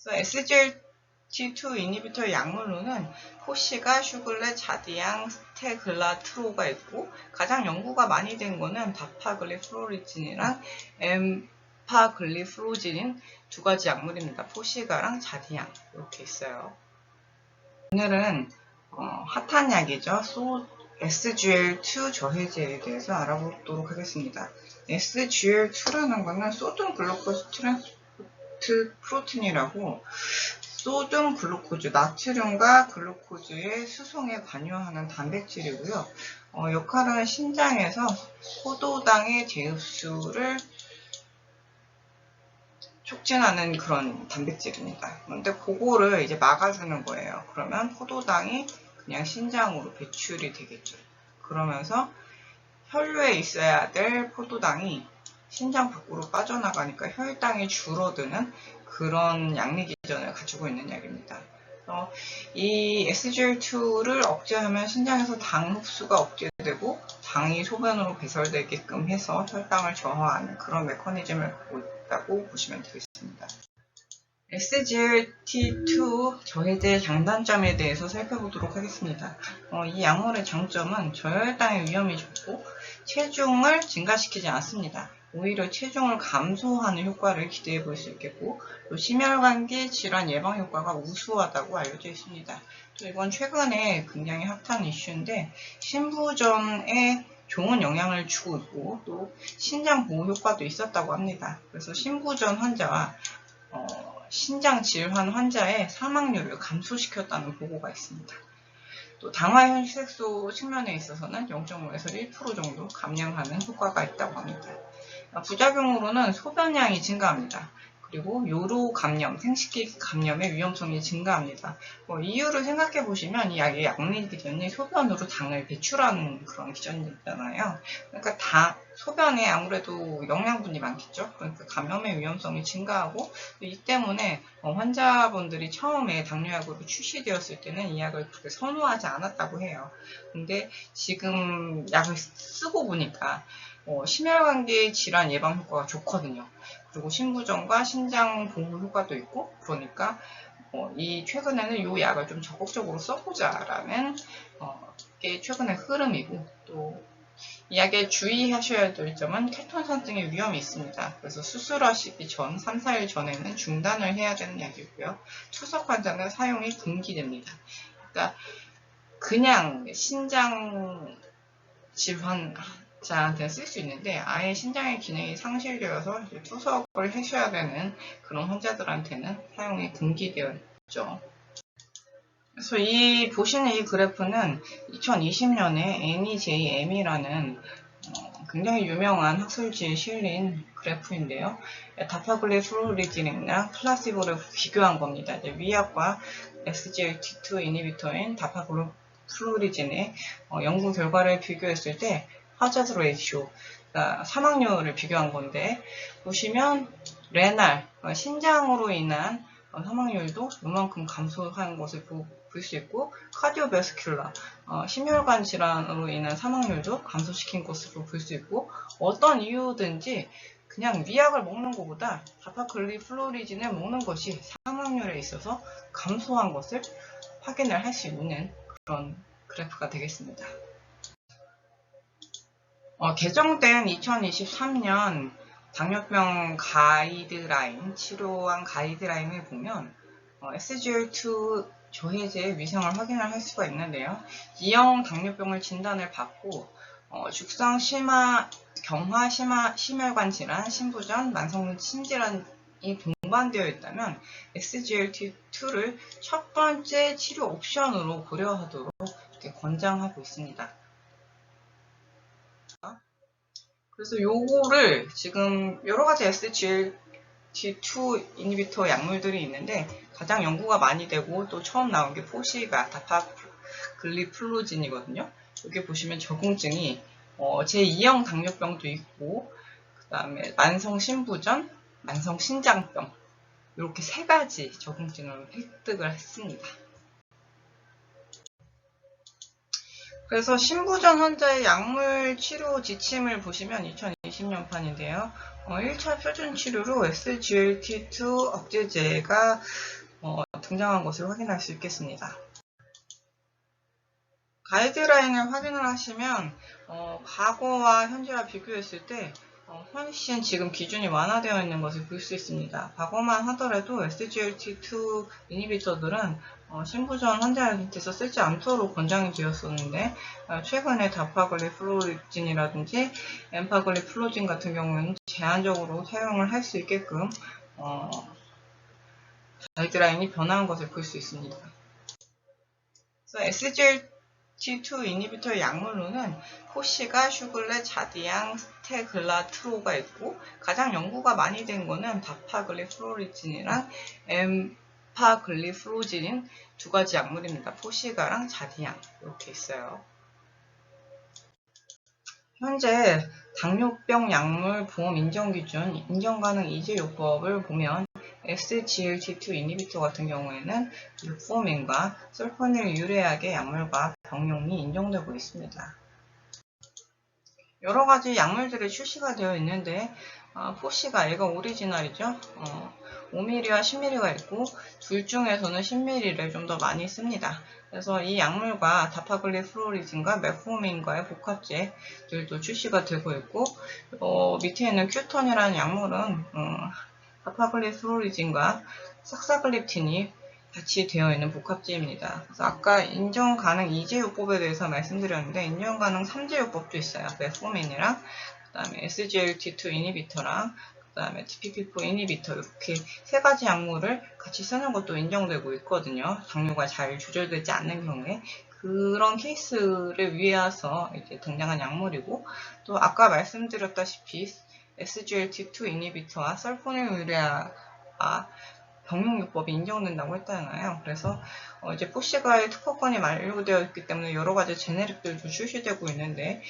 그래서 SGLT2 이니비터 약물로는 포시가, 슈글렛, 자디앙, 스테글라트로가 있고 가장 연구가 많이 된 거는 다파글리플로리진이랑 엠파글리플로진 두 가지 약물입니다. 포시가랑 자디앙 이렇게 있어요. 오늘은 핫한 약이죠. SGL2 저해제에 대해서 알아보도록 하겠습니다. SGL2라는 거는 소듐 글루코스 트랜스포트 프로틴이라고 소듐 글루코즈, 나트륨과 글루코즈의 수송에 관여하는 단백질이고요. 역할은 신장에서 포도당의 재흡수를 촉진하는 그런 단백질입니다. 그런데 그거를 이제 막아주는 거예요. 그러면 포도당이 그냥 신장으로 배출이 되겠죠. 그러면서 혈류에 있어야 될 포도당이 신장 밖으로 빠져나가니까 혈당이 줄어드는 그런 양리기전을 가지고 있는 약입니다. 이 SGL2를 억제하면 신장에서 당 흡수가 억제되고 당이 소변으로 배설되게끔 해서 혈당을 저하하는 그런 메커니즘을 갖고 있다고 보시면 되겠습니다. SGLT2 저해제 장단점에 대해서 살펴보도록 하겠습니다. 이 약물의 장점은 저혈당의 위험이 적고 체중을 증가시키지 않습니다. 오히려 체중을 감소하는 효과를 기대해 볼 수 있겠고 또 심혈관계 질환 예방 효과가 우수하다고 알려져 있습니다. 또 이건 최근에 굉장히 핫한 이슈인데 신부전에 좋은 영향을 주고 있고 또 신장 보호 효과도 있었다고 합니다. 그래서 신부전 환자와 신장 질환 환자의 사망률을 감소시켰다는 보고가 있습니다. 또 당화혈색소 측면에 있어서는 0.5에서 1% 정도 감량하는 효과가 있다고 합니다. 부작용으로는 소변량이 증가합니다. 그리고 요로 감염, 생식기 감염의 위험성이 증가합니다. 이유를 생각해 보시면 이 약의 양리기전이 소변으로 당을 배출하는 그런 기전이잖아요. 그러니까 소변에 아무래도 영양분이 많겠죠. 그러니까 감염의 위험성이 증가하고 이 때문에 환자분들이 처음에 당뇨약으로 출시되었을 때는 이 약을 그렇게 선호하지 않았다고 해요. 근데 지금 약을 쓰고 보니까 심혈관계 질환 예방 효과가 좋거든요. 그리고 신부전과 신장 보호 효과도 있고 그러니까 최근에는 이 약을 좀 적극적으로 써보자라는 게 최근의 흐름이고 또 이 약에 주의하셔야 될 점은 케톤산증의 위험이 있습니다. 그래서 수술하시기 전 3, 4일 전에는 중단을 해야 되는 약이고요. 투석 환자는 사용이 금기됩니다. 그러니까 그냥 신장 질환 자한테 쓸 수 있는데 아예 신장의 기능이 상실되어서 투석을 하셔야 되는 그런 환자들한테는 사용이 금기되어 있죠. 그래서 보시는 이 그래프는 2020년에 NEJM이라는 굉장히 유명한 학술지에 실린 그래프인데요. 다파글리플로리진이나 플라시보를 비교한 겁니다. 위약과 SGLT2 이니비터인 다파글리플로리진의 연구 결과를 비교했을 때 하자드 레이쇼, 그러니까 사망률을 비교한 건데 보시면 레날, 신장으로 인한 사망률도 이만큼 감소한 것을 볼 수 있고 카디오베스큘라, 심혈관 질환으로 인한 사망률도 감소시킨 것으로 볼 수 있고 어떤 이유든지 그냥 위약을 먹는 것보다 다파글리플로리진을 먹는 것이 사망률에 있어서 감소한 것을 확인을 할 수 있는 그런 그래프가 되겠습니다. 개정된 2023년 당뇨병 가이드라인, 치료한 가이드라인을 보면 SGL2 저해제의 위상을 확인을 할 수가 있는데요. 2형 당뇨병을 진단을 받고 죽상 경화 심혈관 질환, 신부전, 만성 신질환이 동반되어 있다면 SGLT2를 첫 번째 치료 옵션으로 고려하도록 이렇게 권장하고 있습니다. 그래서 요거를 지금 여러가지 SGLT2 이니비터 약물들이 있는데 가장 연구가 많이 되고 또 처음 나온 게 포시가 다파글리플로진이거든요. 여기 보시면 적응증이 제2형 당뇨병도 있고 그 다음에 만성 신부전, 만성 신장병 이렇게 세 가지 적응증을 획득을 했습니다. 그래서 신부전 환자의 약물 치료 지침을 보시면 2020년판인데요. 1차 표준 치료로 SGLT2 억제제가 등장한 것을 확인할 수 있겠습니다. 가이드라인을 확인을 하시면 과거와 현재와 비교했을 때 훨씬 지금 기준이 완화되어 있는 것을 볼 수 있습니다. 과거만 하더라도 SGLT2 이니비터들은 신부전 환자한테서 쓰지 않도록 권장이 되었었는데 최근에 다파글리플로리진이라든지 엠파글리플로진 같은 경우에는 제한적으로 사용을 할 수 있게끔 가이드라인이 변화한 것을 볼 수 있습니다. 그래서 SGLT2 이니비터의 약물로는 포시가, 슈글렛, 자디앙, 스테글라트로가 있고 가장 연구가 많이 된 거는 다파글리플로리진이랑 엠파글리플로진 두 가지 약물입니다. 포시가랑 자디앙 이렇게 있어요. 현재 당뇨병 약물 보험 인정기준 인정가능 이제요법을 보면 SGLT2 이니비터 같은 경우에는 metformin과 설포닐 유레약의 약물과 병용이 인정되고 있습니다. 여러 가지 약물들이 출시가 되어 있는데 포시가 얘가 오리지널이죠. 5mm와 10mm가 있고 둘 중에서는 10mm를 좀 더 많이 씁니다. 그래서 이 약물과 다파글리플로리진과 메포민과의 복합제들도 출시가 되고 있고 밑에 있는 큐턴이라는 약물은 다파글리플로리진과 saksagliptin이 같이 되어 있는 복합제입니다. 그래서 아까 인정 가능 2제요법에 대해서 말씀드렸는데 인정 가능 3제요법도 있어요. 메포민이랑 그다음에 SGLT2 이니비터랑 그다음에 DPP4 이니비터 이렇게 세 가지 약물을 같이 쓰는 것도 인정되고 있거든요. 당뇨가 잘 조절되지 않는 경우에 그런 케이스를 위해서 이제 등장한 약물이고 또 아까 말씀드렸다시피 SGLT2 이니비터와 설포닐 유레아가 병용요법이 인정된다고 했잖아요. 그래서 이제 포시가의 특허권이 만료되어 있기 때문에 여러 가지 제네릭들도 출시되고 있는데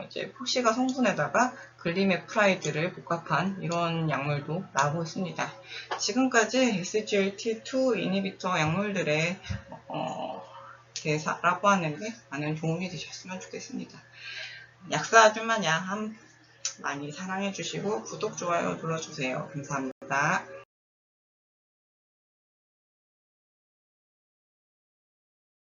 이제 포시가 성분에다가 글리메프라이드를 복합한 이런 약물도 나오고 있습니다. 지금까지 SGLT2 이니비터 약물들에 대해서 알아보았는데 많은 도움이 되셨으면 좋겠습니다. 약사 아줌마 야함 많이 사랑해주시고 구독, 좋아요 눌러주세요. 감사합니다.